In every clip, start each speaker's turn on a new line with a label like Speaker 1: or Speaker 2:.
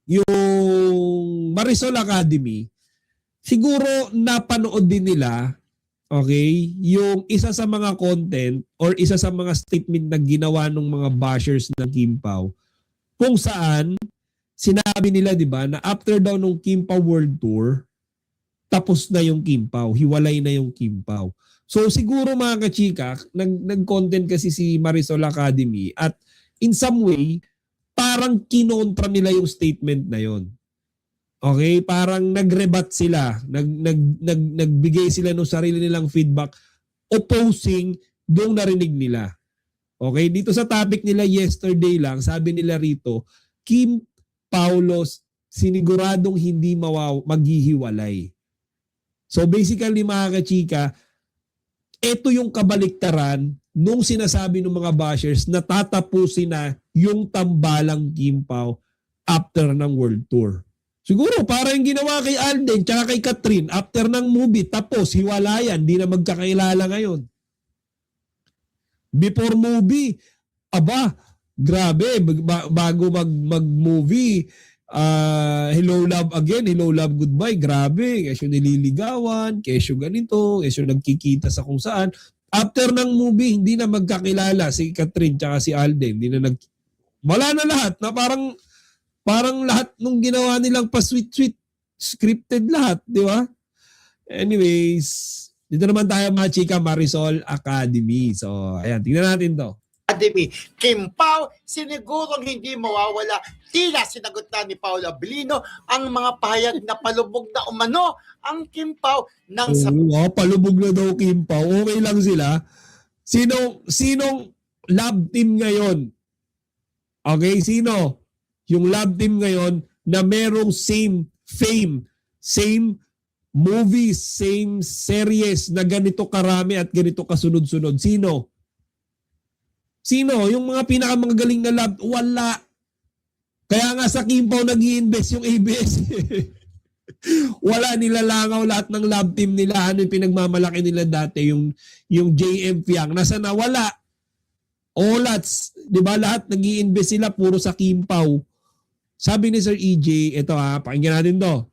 Speaker 1: yung Marisol Academy, siguro napanood din nila, okay, yung isa sa mga content or isa sa mga statement na ginawa ng mga bashers ng Kim Pao, kung saan sinabi nila, di ba, na after daw nung Kim Pao World Tour, tapos na yung Kim Pao, hiwalay na yung Kim Pao. So siguro mga kachika, nag-content kasi si Marisol Academy at in some way, parang kinontra nila yung statement na yon. Okay, parang nagrebat sila, nagbigay sila ng sarili nilang feedback opposing doong narinig nila. Okay, dito sa topic nila yesterday lang, sabi nila rito, Kim Paulos siniguradong hindi maghihiwalay. So basically mga kachika, ito yung kabaliktaran nung sinasabi ng mga bashers na tatapusin na yung tambalang Kim Pao after ng World Tour. Siguro para yung ginawa kay Alden tsaka kay Catherine after ng movie tapos hiwalayan, di na magkakailala ngayon. Before movie, aba, grabe, bago mag-movie, hello love again, hello love goodbye, grabe, kesyo nililigawan, kesyo ganito, kesyo nagkikita sa kung saan. After ng movie, hindi na magkakilala si Catherine tsaka si Alden, hindi na wala na lahat, na parang lahat nung ginawa nilang pa-sweet-sweet, scripted lahat, di ba? Anyways, dito naman tayo mga chika, Marisol Academy. So, ayan, tingnan natin to.
Speaker 2: Academy. Kim Pao, sinigurong hindi mawawala. Tila sinagot na ni Paolo Abilino ang mga pahayag na palubog na umano ang Kim Pao ng
Speaker 1: palubog na daw Kim Pao. Okay lang sila. Sinong love team ngayon? Okay, sino? Yung love team ngayon na merong same fame, same movies, same series na ganito karami at ganito kasunod-sunod. Sino? Sino? Yung mga pinakamagaling na love, wala. Kaya nga sa Kim Pao nag-i-invest yung ABS. Wala, nilalangaw lahat ng love team nila. Ano yung pinagmamalaki nila dati, yung JM Fiang. Nasa na? Wala. Olats. Di ba lahat nag-i-invest sila puro sa Kim Pao. Sabi ni Sir EJ, ito pakinggan natin to.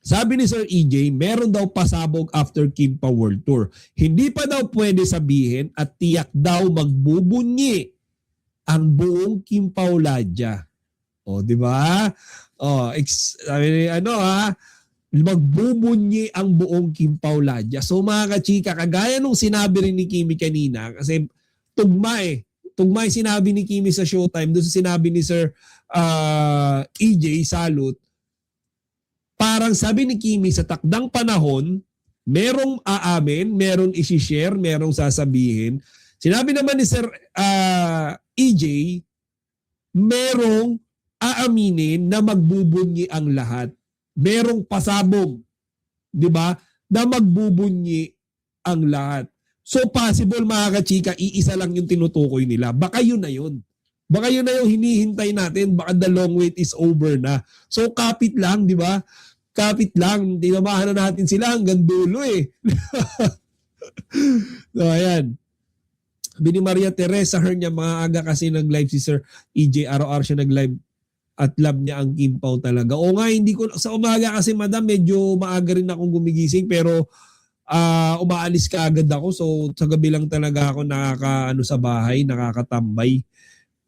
Speaker 1: Sabi ni Sir EJ, meron daw pasabog after Kim Pao World Tour. Hindi pa daw pwede sabihin at tiyak daw magbubunyi ang buong Kim Pao Ladya. O, di ba? O, magbubunyi ang buong Kim Pao Ladya. So mga kachika, kagaya nung sinabi rin ni Kimi kanina, kasi tugma yung sinabi ni Kimi sa Showtime, doon sa sinabi ni Sir EJ Salud, parang sabi ni Kimi sa takdang panahon, merong aamin, merong isi-share, merong sasabihin. Sinabi naman ni Sir EJ, merong aaminin na magbubunyi ang lahat. Merong pasabog, di ba, na magbubunyi ang lahat. So possible mga kachika, iisa lang yung tinutukoy nila. Baka yun na yun. Baka yun na yung hinihintay natin. Baka the long wait is over na. So kapit lang, di ba? Kapit lang. Tinamahan na natin sila hanggang dulo eh. So ayan. Sabi ni Maria Teresa Hernia, mga aga kasi nag-live si Sir EJ. Araw-araw siya nag-live at love niya ang Kim Pao talaga. O nga, hindi ko, sa umaga kasi madam, medyo maaga rin akong gumigising pero umaalis ka agad ako. So sa gabi lang talaga ako sa bahay, nakakatambay.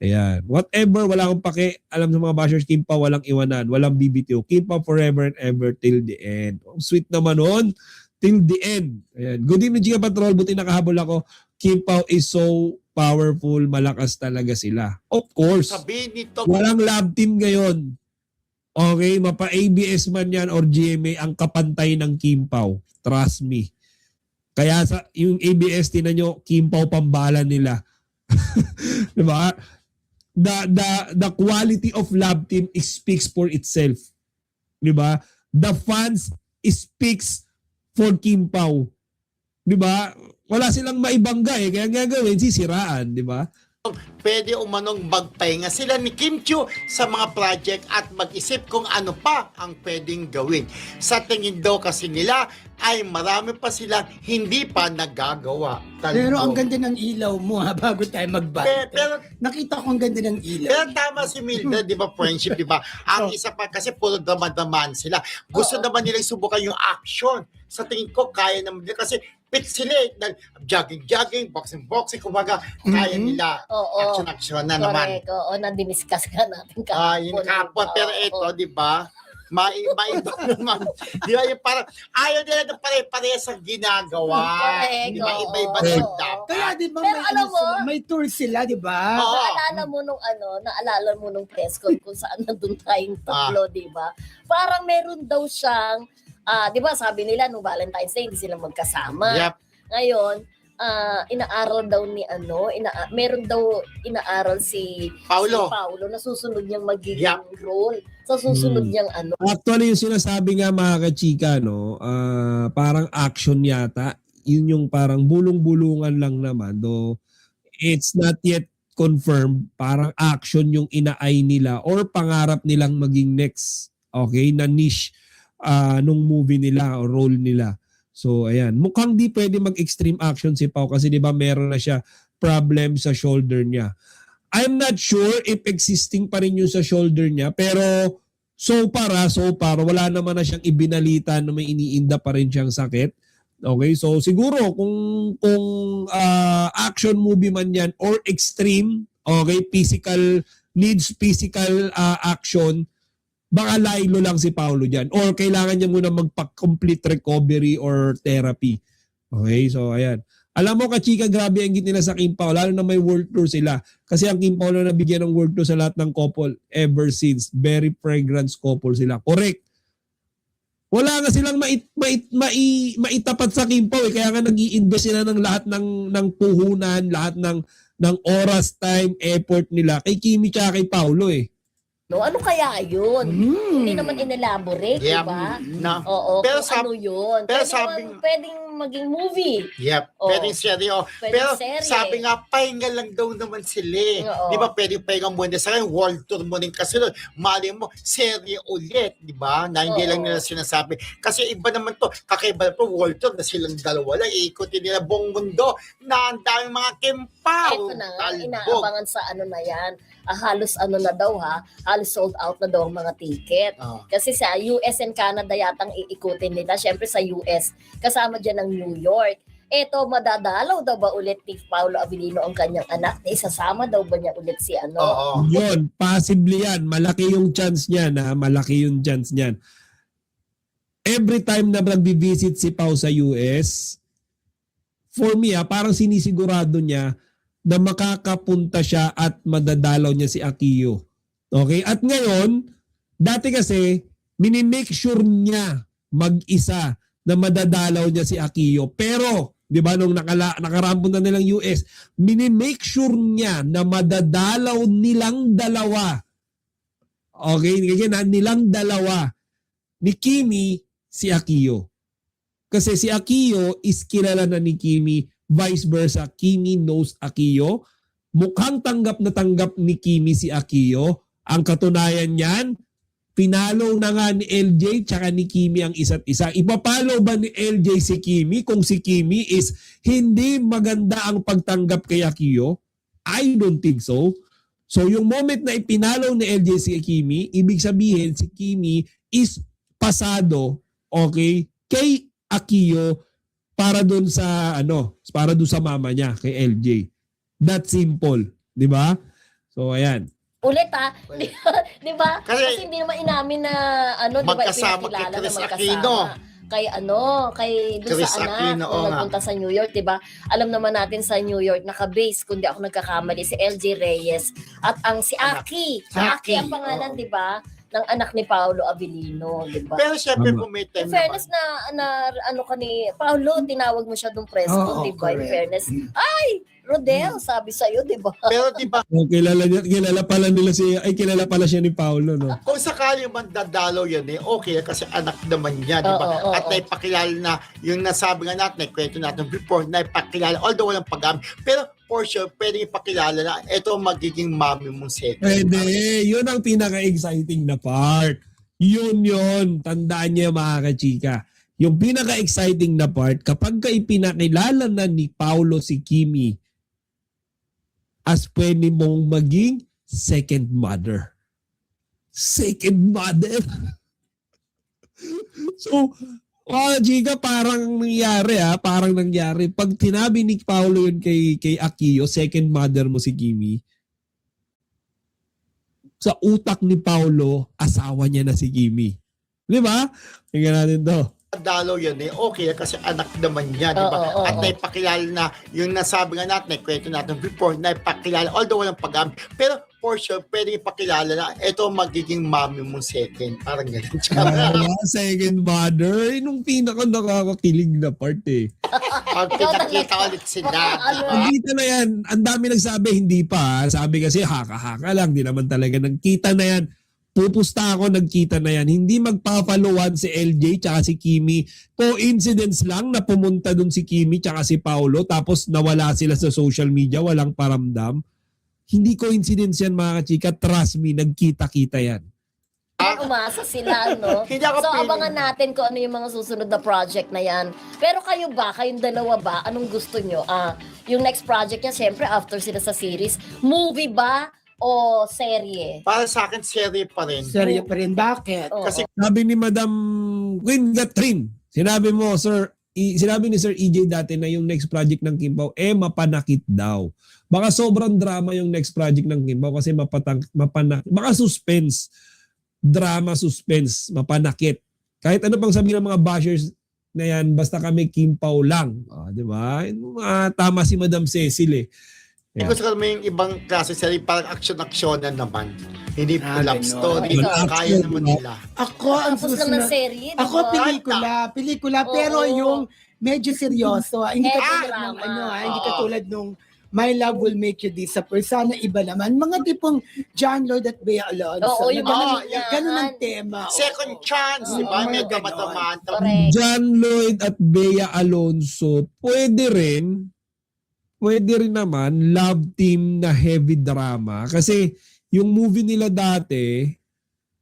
Speaker 1: Ayan. Whatever, wala akong pake. Alam sa mga bashers, Kim Pao walang iwanan, walang BBTO. Kim Pao forever and ever till the end. Oh, sweet naman nun. Till the end. Ayan. Good evening, Giga Patrol. Buti nakahabol ako. Kim Pao is so powerful. Malakas talaga sila. Of course. Walang love team ngayon. Okay, mapa-ABS man yan or GMA, ang kapantay ng Kim Pao. Trust me. Kaya yung ABS, tinan nyo, Kim Pao pambala nila. Diba? The quality of love team speaks for itself. Diba? The fans speaks for Kim Pao. Diba? Wala silang maibangga eh. Kaya gagawin, sisiraan. Diba?
Speaker 2: pwede umanong magpahinga sila ni Kim Chiu sa mga project at mag-isip kung ano pa ang pwedeng gawin. Sa tingin daw kasi nila ay marami pa silang hindi pa nagagawa.
Speaker 3: Pero ang ganda ng ilaw mo bago tayo mag-bate.
Speaker 2: Pero
Speaker 3: Nakita ko ang ganda ng ilaw.
Speaker 2: Pero tama si Mildred, di ba, friendship, di ba? Ang isa pa kasi puro daman-daman sila. Gusto naman nilang subukan yung action. Sa tingin ko, kaya naman nila kasi fit sila eh. Jogging-jogging, boxing-boxing, kumbaga, kaya nila
Speaker 4: Oo.
Speaker 2: action na naman.
Speaker 4: Correct. Oo, na-discuss ka natin
Speaker 2: Yung kapwa, pero ito, di ba? Maiba naman. Di ba yung parang, ayaw nila na pare-parehas ang ginagawa.
Speaker 4: Correct,
Speaker 2: Di ba?
Speaker 4: oo.
Speaker 2: Iba-iba
Speaker 1: Oo.
Speaker 2: din dapat.
Speaker 3: Kaya di ba
Speaker 4: Pero
Speaker 3: may,
Speaker 4: alam mo,
Speaker 3: may tour sila, di ba?
Speaker 2: Oo.
Speaker 4: Naalala mo nung press con kung saan nandun tayong tatlo, di ba? Parang meron daw siyang, di ba sabi nila nung Valentine's Day, hindi sila magkasama.
Speaker 2: Yep.
Speaker 4: Ngayon, inaaral daw ni meron daw inaaral si
Speaker 2: Paulo.
Speaker 4: Paulo na susunod niyang magiging
Speaker 2: Yep.
Speaker 4: role sa susunod niyang
Speaker 1: Actually, yung sinasabi nga mga kachika, no, parang action yata. Yun yung parang bulong-bulungan lang naman. Though it's not yet confirmed. Parang action yung inaay nila or pangarap nilang maging next, okay, na niche nung movie nila o role nila. So, ayan. Mukhang di pwede mag-extreme action si Pao kasi di ba meron na siya problem sa shoulder niya. I'm not sure if existing pa rin yung sa shoulder niya, pero so far, wala naman na siyang ibinalita na may iniinda pa rin siyang sakit. Okay, so siguro kung action movie man yan or extreme, okay, needs physical action, baka laylo lang si Paulo dyan. Or kailangan niya muna magpa-complete recovery or therapy. Okay, so ayan. Alam mo kachika, grabe ang git nila sa Kim Pao, lalo na may world tour sila. Kasi ang Kim Pao na nabigyan ng world tour sa lahat ng couple ever since. Very fragrance couple sila. Correct. Wala nga silang maitapat sa Kim Pao eh. Kaya nga nag-i-invest sila ng lahat ng puhunan, lahat ng oras, time, effort nila kay Kimi tsaka kay Paulo eh.
Speaker 4: No, ano kaya yun? Hindi naman inelaborate, di
Speaker 2: Yep.
Speaker 4: ba?
Speaker 2: Na.
Speaker 4: Oo,
Speaker 2: Pero
Speaker 4: kung ano yun.
Speaker 2: pero
Speaker 4: Pwedeng maging movie.
Speaker 2: Yep,
Speaker 4: Oo.
Speaker 2: pwedeng seryo.
Speaker 4: Pwedeng
Speaker 2: Pero
Speaker 4: serye.
Speaker 2: sabi nga, pahinga lang daw naman sila eh.
Speaker 4: Oo.
Speaker 2: Di ba pwedeng pahinga muna sa akin, world tour mo rin kasi nun. Mali mo, serye ulit, di ba? Na hindi
Speaker 4: Oo.
Speaker 2: lang nila sinasabi. Kasi iba naman to, kakaiba na to, world tour na silang dalawa lang. Iikutin nila buong mundo na ang daming mga kimpaw.
Speaker 4: Ito na nga,
Speaker 2: talbog.
Speaker 4: inaabangan sa ano na yan. Halos ano na daw halos sold out na daw ang mga ticket.
Speaker 2: Oh.
Speaker 4: Kasi sa US and Canada yatang iikutin nila. Siyempre sa US, kasama dyan ang New York. Eto, madadalaw daw ba ulit ni Paolo Avellino ang kanyang anak? Isasama daw ba niya ulit si ano?
Speaker 2: Oo.
Speaker 1: Yun, possibly yan. Malaki yung chance niyan. Malaki yung chance niyan. Every time na nag-visit si Pao sa US, for me, parang sinisigurado niya na makakapunta siya at madadalaw niya si Akiyo. Okay? At ngayon, dati kasi, minimake sure niya mag-isa na madadalaw niya si Akiyo. Pero, di ba, nung nakarampon na nilang US, minimake sure niya na madadalaw nilang dalawa. Okay? Ganyan, nilang dalawa. Ni Kimi, si Akiyo. Kasi si Akiyo is kilala na ni Kimi, vice versa, Kimi knows Akiyo. Mukhang tanggap na tanggap ni Kimi si Akiyo. Ang katunayan niyan, pinalo na nga ni LJ tsaka ni Kimi ang isa't isa. Ipapalo ba ni LJ si Kimi kung si Kimi is hindi maganda ang pagtanggap kay Akiyo? I don't think so. So yung moment na ipinalo ni LJ si Kimi, ibig sabihin si Kimi is pasado, okay, kay Akiyo para doon sa mama niya kay LJ. That simple, 'di ba? So ayan.
Speaker 4: Ulit di ba?
Speaker 2: Kasi
Speaker 4: Hindi naman inamin na di ba
Speaker 2: magkasama
Speaker 4: ipinakilala
Speaker 2: kay Chris
Speaker 4: na
Speaker 2: Aquino.
Speaker 4: Kay doon
Speaker 2: Chris
Speaker 4: sa anak
Speaker 2: Aquino, oo
Speaker 4: nung
Speaker 2: nga.
Speaker 4: nagpunta sa New York, di ba? Alam naman natin sa New York naka-base kundi ako nagkakamali si LJ Reyes at ang si Aki.
Speaker 2: Si Aki,
Speaker 4: Aki ang pangalan,
Speaker 2: oo.
Speaker 4: di ba? Ng anak ni Paolo Avellino, di ba?
Speaker 2: Pero syempre,
Speaker 1: Tama.
Speaker 2: kung may
Speaker 4: In
Speaker 2: time
Speaker 4: fairness
Speaker 2: naman.
Speaker 4: na ano ka ni Paolo, tinawag mo siya doon press
Speaker 3: Oo,
Speaker 4: con, di ba? In
Speaker 3: correct.
Speaker 4: fairness. Ay, Rodel, sabi sa'yo, di ba?
Speaker 2: Pero di ba,
Speaker 1: So, kilala pala siya ni Paulo, no?
Speaker 2: kung sakali man dadalaw yan okay, kasi anak naman niya, di ba?
Speaker 4: Oo,
Speaker 2: At
Speaker 4: oo.
Speaker 2: naipakilala na, yung nasabi nga natin, kwento natin before, naipakilala, although walang pag-amin. Pero for sure, pwede ipakilala na ito ang magiging mami mong second.
Speaker 1: Pwede. Yun ang pinaka-exciting na part. Yun. Tandaan niyo mga kachika. Yung pinaka-exciting na part, kapag ka ipinakilala na ni Paulo si Kimi as pwede mong maging second mother. Second mother. So, Chika, parang nangyari. Pag tinabi ni Paulo yun kay Akio, second mother mo si Kimi, sa utak ni Paulo, asawa niya na si Kimi. Di ba? Tingnan natin to.
Speaker 2: Dalaw yan okay kasi anak naman niya, di ba? At naipakilala na, yung nasabi nga natin, kwento natin before, naipakilala, although walang pag-amin. Pero for sure, pwede ipakilala na ito ang magiging mami mong second. Parang ganun.
Speaker 1: Second mother, nung pinaka nakakakilig na part eh.
Speaker 2: Pag pinakita ulit sila.
Speaker 1: Nagkita na yan. Ang dami nagsabi, hindi pa. Sabi kasi haka-haka lang. Di naman talaga nagkita na yan. Pupusta ako, nagkita na yan. Hindi magpa-followan si LJ tsaka si Kimi. Coincidence lang na pumunta dun si Kimi tsaka si Paulo tapos nawala sila sa social media, walang paramdam. Hindi coincidence yan mga kachika. Trust me, nagkita-kita yan.
Speaker 4: Umasa sila, no?
Speaker 2: Hindi ako
Speaker 4: So,
Speaker 2: feeling-
Speaker 4: abangan natin kung ano yung mga susunod na project na yan. Pero kayo ba, kayong dalawa ba, anong gusto nyo? Yung next project niya, syempre, after sila sa series, movie ba o serye?
Speaker 2: Para sa akin, serye pa rin.
Speaker 3: Seryo pa rin. Bakit?
Speaker 4: Oo.
Speaker 2: Kasi
Speaker 1: Sabi ni Madam Queen Catherine, sinabi ni Sir EJ dati na yung next project ng Kim Pao, mapanakit daw. Baka sobrang drama yung next project ng Kim Pao kasi baka suspense. Drama, suspense, mapanakit. Kahit ano pang sabihin ng mga bashers na yan, basta kami Kim Pao lang. Di ba? Tama si Madam Cecil eh. Yeah.
Speaker 2: gusto ko naman yung ibang klase serye, parang action-actionan naman. Hindi
Speaker 3: Ah,
Speaker 2: love
Speaker 3: ganon.
Speaker 2: story.
Speaker 1: Ikaw.
Speaker 2: Kaya naman nila.
Speaker 3: Ako, ang
Speaker 4: Tapos lang ng
Speaker 3: susunod.
Speaker 4: serye, di
Speaker 3: Ako,
Speaker 4: ba?
Speaker 3: pelikula.
Speaker 4: Oo.
Speaker 3: Pero yung medyo seryoso. Hindi
Speaker 4: Heavy
Speaker 3: katulad
Speaker 4: drama.
Speaker 3: nung, hindi
Speaker 2: Oo.
Speaker 3: katulad nung My Love Will Make You Disappear. Sana iba naman. Mga tipong John Lloyd at Bea Alonso.
Speaker 4: Oo, yung
Speaker 3: Na
Speaker 2: mga
Speaker 3: ganun ang
Speaker 4: ganyan.
Speaker 3: tema.
Speaker 2: Second chance, di ba?
Speaker 3: Oo,
Speaker 2: May
Speaker 3: ganon.
Speaker 2: kamatamaan.
Speaker 4: Correct.
Speaker 1: John Lloyd at Bea Alonso, pwede rin naman love team na heavy drama. Kasi yung movie nila dati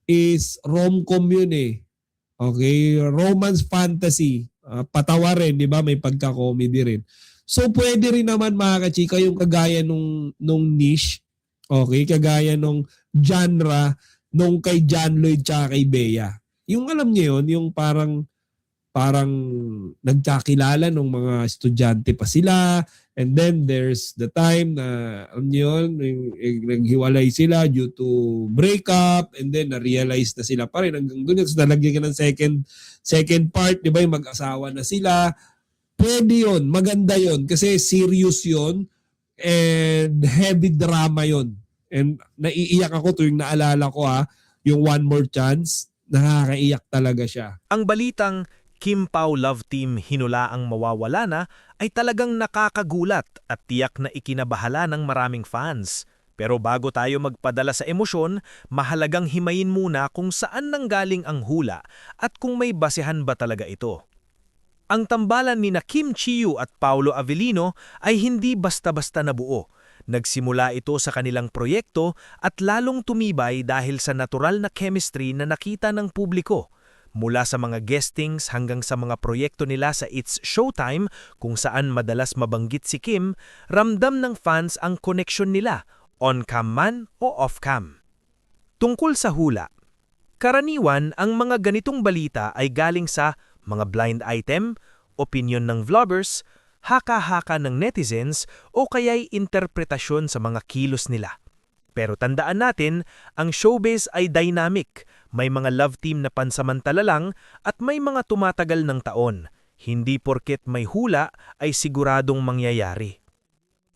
Speaker 1: is rom-com yun eh. Okay? Romance fantasy. Patawa rin, di ba? May pagka-comedy rin. So pwede rin naman mga kachika yung kagaya nung niche. Okay? Kagaya nung genre nung kay John Lloyd tsaka kay Bea. Yung alam niyo yun, yung parang nagkakilala nung mga estudyante pa sila, and then there's the time na alam niyo yun, naghiwalay sila due to breakup, and then na-realize na sila pa rin hanggang doon, so nalagyan ka ng second part, di ba, yung mag-asawa na sila. Pwede yun, maganda yun kasi serious yun and heavy drama yun. And naiiyak ako tuwing naalala ko yung One More Chance, nakakaiyak talaga siya.
Speaker 5: Ang balitang Kim Pao Love Team hinulaang mawawala na ay talagang nakakagulat at tiyak na ikinabahala ng maraming fans. Pero bago tayo magpadala sa emosyon, mahalagang himayin muna kung saan nanggaling ang hula at kung may basehan ba talaga ito. Ang tambalan ni Kim Chiu at Paolo Avellino ay hindi basta-basta nabuo. Nagsimula ito sa kanilang proyekto at lalong tumibay dahil sa natural na chemistry na nakita ng publiko. Mula sa mga guestings hanggang sa mga proyekto nila sa It's Showtime kung saan madalas mabanggit si Kim, ramdam ng fans ang connection nila, on-cam man o off-cam. Tungkol sa hula, karaniwan ang mga ganitong balita ay galing sa mga blind item, opinion ng vloggers, haka-haka ng netizens o kaya'y interpretasyon sa mga kilos nila. Pero tandaan natin, ang showbiz ay dynamic. May mga love team na pansamantala lang at may mga tumatagal ng taon. Hindi porket may hula ay siguradong mangyayari.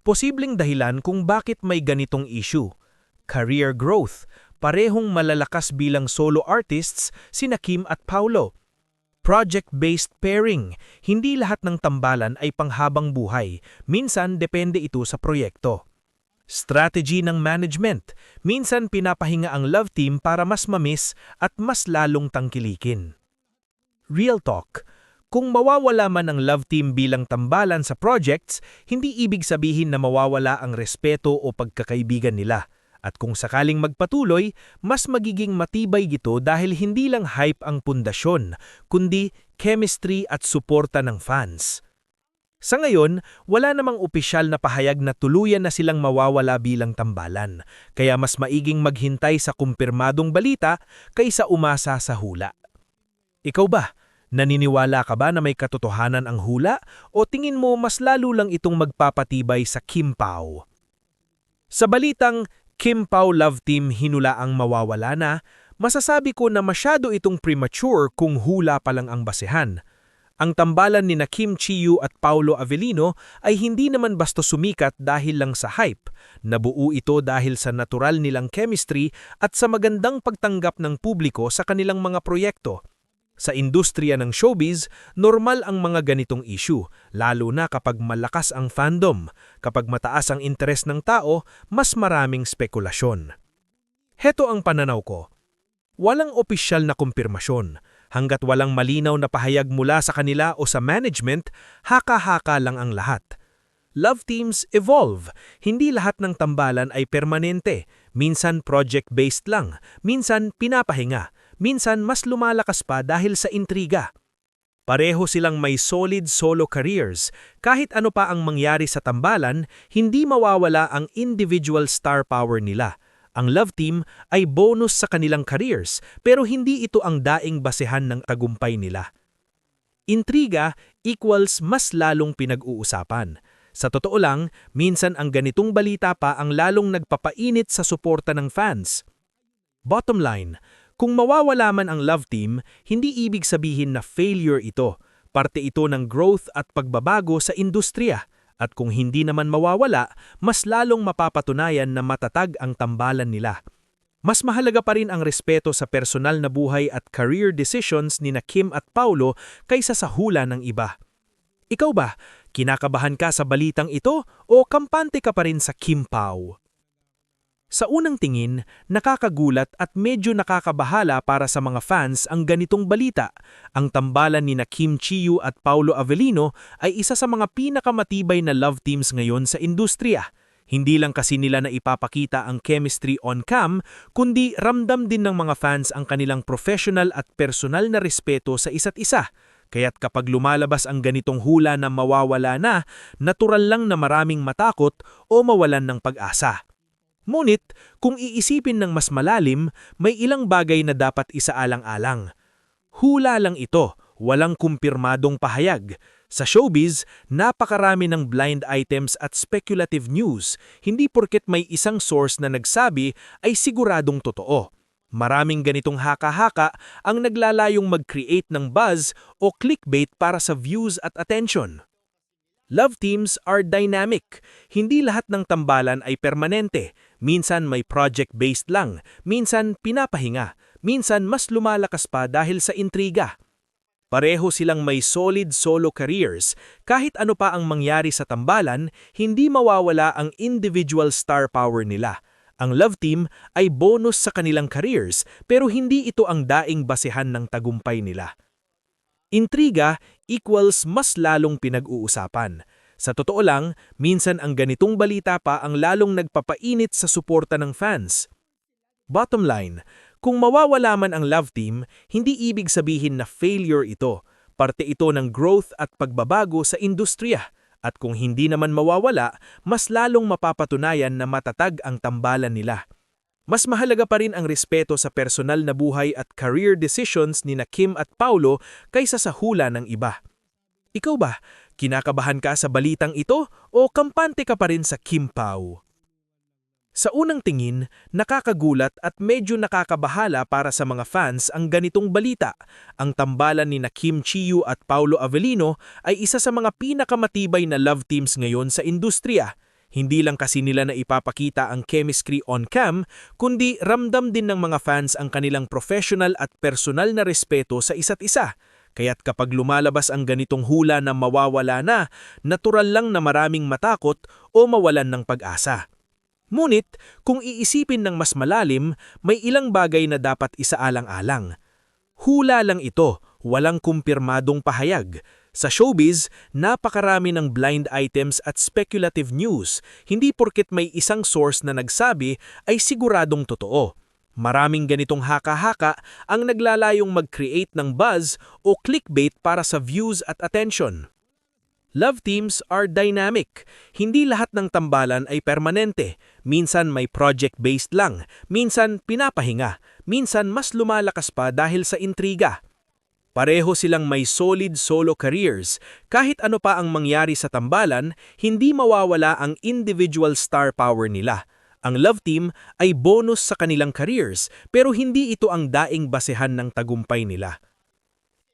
Speaker 5: Posibleng dahilan kung bakit may ganitong issue. Career growth. Parehong malalakas bilang solo artists sina Kim at Paolo. Project-based pairing. Hindi lahat ng tambalan ay panghabang buhay. Minsan depende ito sa proyekto. Strategy ng management. Minsan pinapahinga ang love team para mas mamiss at mas lalong tangkilikin. Real talk. Kung mawawala man ang love team bilang tambalan sa projects, hindi ibig sabihin na mawawala ang respeto o pagkakaibigan nila. At kung sakaling magpatuloy, mas magiging matibay ito dahil hindi lang hype ang pundasyon, kundi chemistry at suporta ng fans. Sa ngayon, wala namang opisyal na pahayag na tuluyan na silang mawawala bilang tambalan, kaya mas maiging maghintay sa kumpirmadong balita kaysa umasa sa hula. Ikaw ba? Naniniwala ka ba na may katotohanan ang hula o tingin mo mas lalo lang itong magpapatibay sa Kim Pao? Sa balitang Kim Pao Love Team hinulaang mawawala na, masasabi ko na masyado itong premature kung hula pa lang ang basehan. Ang tambalan ni na Kim Chiu at Paolo Avellino ay hindi naman basta sumikat dahil lang sa hype. Nabuo ito dahil sa natural nilang chemistry at sa magandang pagtanggap ng publiko sa kanilang mga proyekto. Sa industriya ng showbiz, normal ang mga ganitong issue, lalo na kapag malakas ang fandom. Kapag mataas ang interes ng tao, mas maraming spekulasyon. Heto ang pananaw ko. Walang opisyal na kumpirmasyon. Hanggat walang malinaw na pahayag mula sa kanila o sa management, haka-haka lang ang lahat. Love teams evolve. Hindi lahat ng tambalan ay permanente. Minsan project-based lang, minsan pinapahinga. Minsan mas lumalakas pa dahil sa intriga. Pareho silang may solid solo careers. Kahit ano pa ang mangyari sa tambalan, hindi mawawala ang individual star power nila. Ang love team ay bonus sa kanilang careers, pero hindi ito ang daing basehan ng tagumpay nila. Intriga equals mas lalong pinag-uusapan. Sa totoo lang, minsan ang ganitong balita pa ang lalong nagpapainit sa suporta ng fans. Bottom line, kung mawawala man ang love team, hindi ibig sabihin na failure ito. Parte ito ng growth at pagbabago sa industriya. At kung hindi naman mawawala, mas lalong mapapatunayan na matatag ang tambalan nila. Mas mahalaga pa rin ang respeto sa personal na buhay at career decisions ni na Kim at Paolo kaysa sa hula ng iba. Ikaw ba, kinakabahan ka sa balitang ito o kampante ka pa rin sa Kim Pao? Sa unang tingin, nakakagulat at medyo nakakabahala para sa mga fans ang ganitong balita. Ang tambalan ni na Kim Chiu at Paolo Avellino ay isa sa mga pinakamatibay na love teams ngayon sa industriya. Hindi lang kasi nila na ipapakita ang chemistry on cam, kundi ramdam din ng mga fans ang kanilang professional at personal na respeto sa isa't isa. Kaya't kapag lumalabas ang ganitong hula na mawawala na, natural lang na maraming matakot o mawalan ng pag-asa. Ngunit, kung iisipin ng mas malalim, may ilang bagay na dapat isaalang-alang. Hula lang ito, walang kumpirmadong pahayag. Sa showbiz, napakarami ng blind items at speculative news. Hindi porket may isang source na nagsabi ay siguradong totoo. Maraming ganitong haka-haka ang naglalayong mag-create ng buzz o clickbait para sa views at attention. Love teams are dynamic. Hindi lahat ng tambalan ay permanente. Minsan may project-based lang, minsan pinapahinga, minsan mas lumalakas pa dahil sa intriga. Pareho silang may solid solo careers. Kahit ano pa ang mangyari sa tambalan, hindi mawawala ang individual star power nila. Ang love team ay bonus sa kanilang careers, pero hindi ito ang daing basehan ng tagumpay nila. Intriga equals mas lalong pinag-uusapan. Sa totoo lang, minsan ang ganitong balita pa ang lalong nagpapainit sa suporta ng fans. Bottom line, kung mawawala man ang love team, hindi ibig sabihin na failure ito. Parte ito ng growth at pagbabago sa industriya. At kung hindi naman mawawala, mas lalong mapapatunayan na matatag ang tambalan nila. Mas mahalaga pa rin ang respeto sa personal na buhay at career decisions ni na Kim at Paolo kaysa sa hula ng iba. Ikaw ba, kinakabahan ka sa balitang ito o kampante ka pa rin sa Kim Pao? Sa unang tingin, nakakagulat at medyo nakakabahala para sa mga fans ang ganitong balita. Ang tambalan ni na Kim Chiu at Paolo Avellino ay isa sa mga pinakamatibay na love teams ngayon sa industriya. Hindi lang kasi nila na ipapakita ang chemistry on cam, kundi ramdam din ng mga fans ang kanilang professional at personal na respeto sa isa't isa. Kaya't kapag lumalabas ang ganitong hula na mawawala na, natural lang na maraming matakot o mawalan ng pag-asa. Ngunit, kung iisipin ng mas malalim, may ilang bagay na dapat isaalang-alang. Hula lang ito, walang kumpirmadong pahayag. Sa showbiz, napakarami ng blind items at speculative news. Hindi porket may isang source na nagsabi ay siguradong totoo. Maraming ganitong haka-haka ang naglalayong mag-create ng buzz o clickbait para sa views at attention. Love teams are dynamic. Hindi lahat ng tambalan ay permanente. Minsan may project-based lang, minsan pinapahinga, minsan mas lumalakas pa dahil sa intriga. Pareho silang may solid solo careers. Kahit ano pa ang mangyari sa tambalan, hindi mawawala ang individual star power nila. Ang love team ay bonus sa kanilang careers, pero hindi ito ang daing basehan ng tagumpay nila.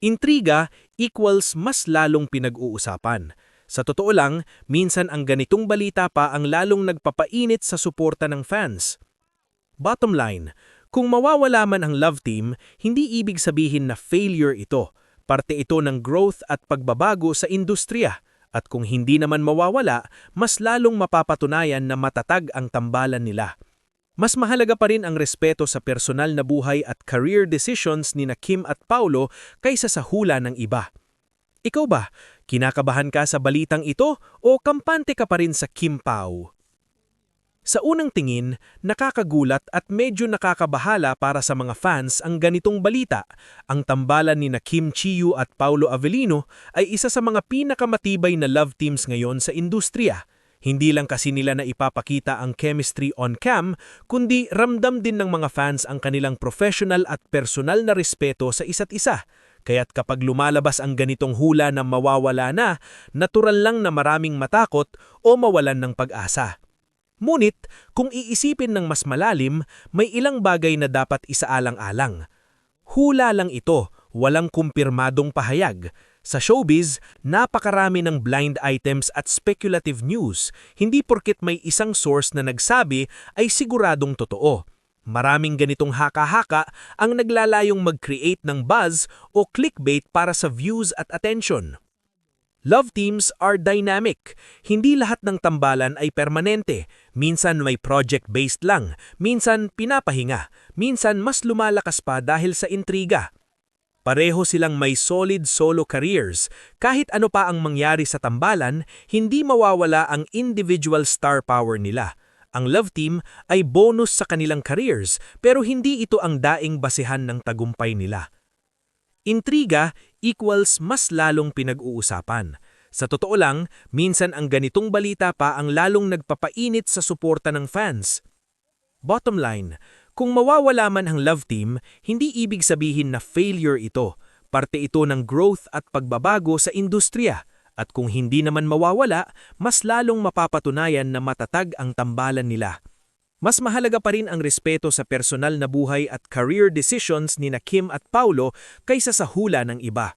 Speaker 5: Intriga equals mas lalong pinag-uusapan. Sa totoo lang, minsan ang ganitong balita pa ang lalong nagpapainit sa suporta ng fans. Bottom line, kung mawawala man ang love team, hindi ibig sabihin na failure ito. Parte ito ng growth at pagbabago sa industriya. At kung hindi naman mawawala, mas lalong mapapatunayan na matatag ang tambalan nila. Mas mahalaga pa rin ang respeto sa personal na buhay at career decisions ni Kim at Paulo kaysa sa hula ng iba. Ikaw ba, kinakabahan ka sa balitang ito o kampante ka pa rin sa Kim Pao? Sa unang tingin, nakakagulat at medyo nakakabahala para sa mga fans ang ganitong balita. Ang tambalan ni Kim Chiu at Paulo Avellino ay isa sa mga pinakamatibay na love teams ngayon sa industriya. Hindi lang kasi nila na ipapakita ang chemistry on cam, kundi ramdam din ng mga fans ang kanilang professional at personal na respeto sa isa't isa. Kaya't kapag lumalabas ang ganitong hula na mawawala na, natural lang na maraming matakot o mawalan ng pag-asa. Ngunit, kung iisipin ng mas malalim, may ilang bagay na dapat isaalang-alang. Hula lang ito, walang kumpirmadong pahayag. Sa showbiz, napakarami ng blind items at speculative news. Hindi porket may isang source na nagsabi ay siguradong totoo. Maraming ganitong haka-haka ang naglalayong mag-create ng buzz o clickbait para sa views at attention. Love teams are dynamic. Hindi lahat ng tambalan ay permanente. Minsan may project-based lang, minsan pinapahinga, minsan mas lumalakas pa dahil sa intriga. Pareho silang may solid solo careers. Kahit ano pa ang mangyari sa tambalan, hindi mawawala ang individual star power nila. Ang love team ay bonus sa kanilang careers, pero hindi ito ang daing basehan ng tagumpay nila. Intriga equals mas lalong pinag-uusapan. Sa totoo lang, minsan ang ganitong balita pa ang lalong nagpapainit sa suporta ng fans. Bottom line, kung mawawala man ang love team, hindi ibig sabihin na failure ito. Parte ito ng growth at pagbabago sa industriya. At kung hindi naman mawawala, mas lalong mapapatunayan na matatag ang tambalan nila. Mas mahalaga pa rin ang respeto sa personal na buhay at career decisions ni Kim at Paulo kaysa sa hula ng iba.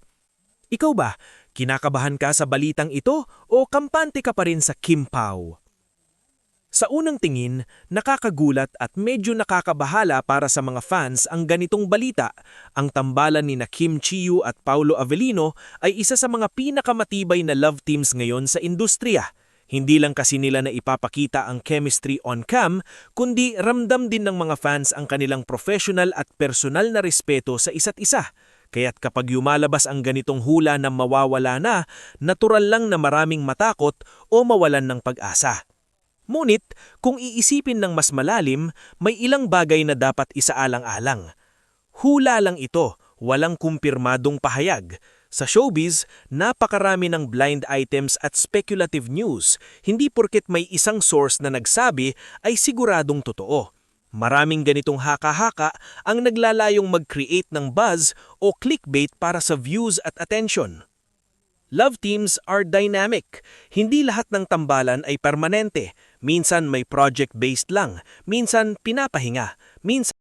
Speaker 5: Ikaw ba, kinakabahan ka sa balitang ito o kampante ka pa rin sa Kim Pao? Sa unang tingin, nakakagulat at medyo nakakabahala para sa mga fans ang ganitong balita. Ang tambalan ni Kim Chiu at Paulo Avellino ay isa sa mga pinakamatibay na love teams ngayon sa industriya. Hindi lang kasi nila na ipapakita ang chemistry on cam, kundi ramdam din ng mga fans ang kanilang professional at personal na respeto sa isa't isa. Kaya't kapag lumalabas ang ganitong hula na mawawala na, natural lang na maraming matakot o mawalan ng pag-asa. Ngunit, kung iisipin ng mas malalim, may ilang bagay na dapat isaalang-alang. Hula lang ito, walang kumpirmadong pahayag. Sa showbiz, napakarami ng blind items at speculative news. Hindi porket may isang source na nagsabi ay siguradong totoo. Maraming ganitong haka-haka ang naglalayong mag-create ng buzz o clickbait para sa views at attention. Love teams are dynamic. Hindi lahat ng tambalan ay permanente. Minsan may project-based lang, minsan pinapahinga, minsan